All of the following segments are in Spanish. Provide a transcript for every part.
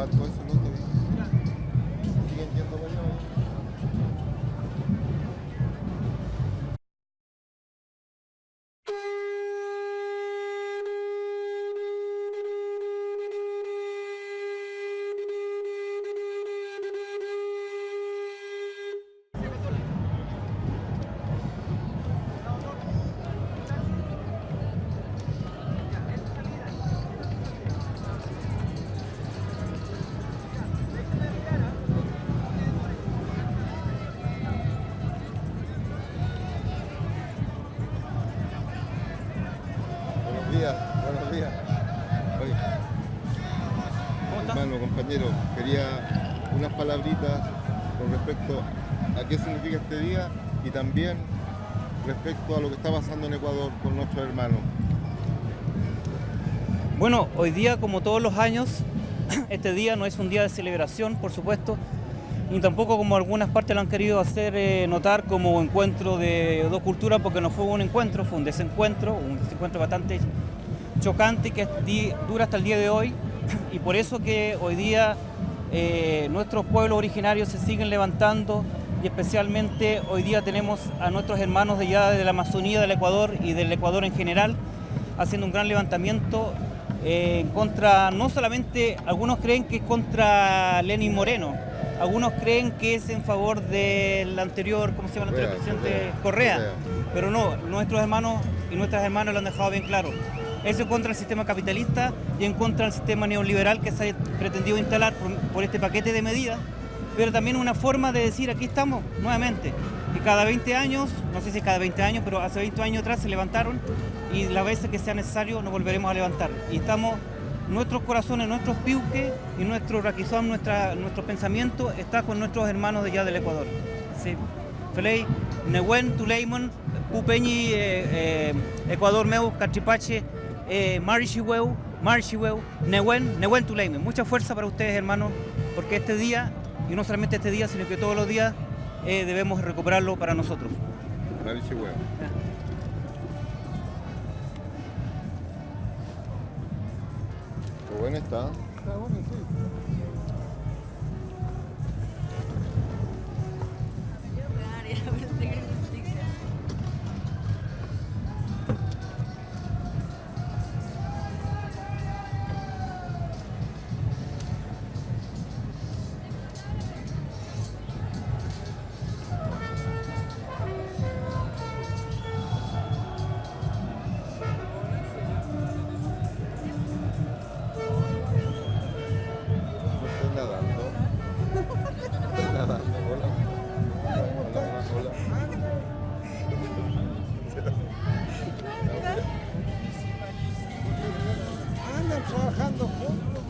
todo eso no te vi. Siguen yendo para allá. Buenos días. Oye, hermano, compañero, quería unas palabritas con respecto a qué significa este día y también respecto a lo que está pasando en Ecuador con nuestros hermanos. Bueno, hoy día, como todos los años, este día no es un día de celebración, por supuesto, ni tampoco como algunas partes lo han querido hacer notar como encuentro de dos culturas, porque no fue un encuentro, fue un desencuentro bastante chocante que dura hasta el día de hoy, y por eso que hoy día nuestros pueblos originarios se siguen levantando, y especialmente hoy día tenemos a nuestros hermanos de allá de la Amazonía del Ecuador y del Ecuador en general haciendo un gran levantamiento en contra, no solamente, algunos creen que es contra Lenín Moreno, algunos creen que es en favor del anterior, ¿cómo se llama el anterior presidente? Correa. Pero no, nuestros hermanos y nuestras hermanas lo han dejado bien claro. Eso es contra el sistema capitalista y en contra del sistema neoliberal que se ha pretendido instalar por este paquete de medidas, pero también una forma de decir aquí estamos nuevamente. Y cada 20 años, no sé si es cada 20 años, pero hace 20 años atrás se levantaron y las veces que sea necesario nos volveremos a levantar. Y estamos, nuestros corazones, nuestros piuques y nuestro raquizón, nuestro pensamiento está con nuestros hermanos de allá del Ecuador. Sí. Felei, Nehuen, Tuleimon, Pupeñi, Ecuador meu, Cachipache, Marishiweu, Nehuen, Tuleimon. Mucha fuerza para ustedes, hermanos, porque este día, y no solamente este día, sino que todos los días, debemos recuperarlo para nosotros. Marishiweu. Qué bueno está. Está bueno, sí. Andan trabajando juntos.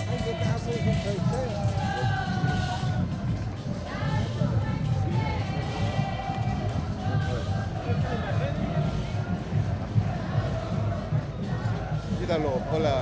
Hay que hacer con Caicedo. Quítalo, hola.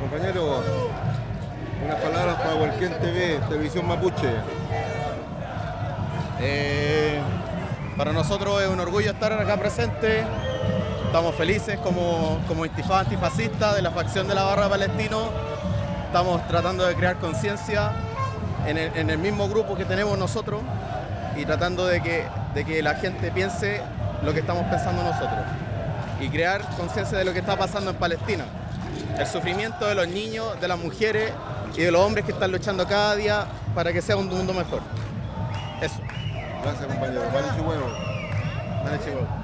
Compañero, unas palabras para Hualquén TV, Televisión Mapuche. Para nosotros es un orgullo estar acá presente. Estamos felices como Intifada antifascista de la facción de la Barra Palestino. Estamos tratando de crear conciencia en el mismo grupo que tenemos nosotros y tratando de que la gente piense lo que estamos pensando nosotros y crear conciencia de lo que está pasando en Palestina. El sufrimiento de los niños, de las mujeres y de los hombres que están luchando cada día para que sea un mundo mejor. Eso. Gracias, compañero. Vale, Chihuahua. Vale, Chihuahua.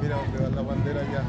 Mira dónde va la bandera ya.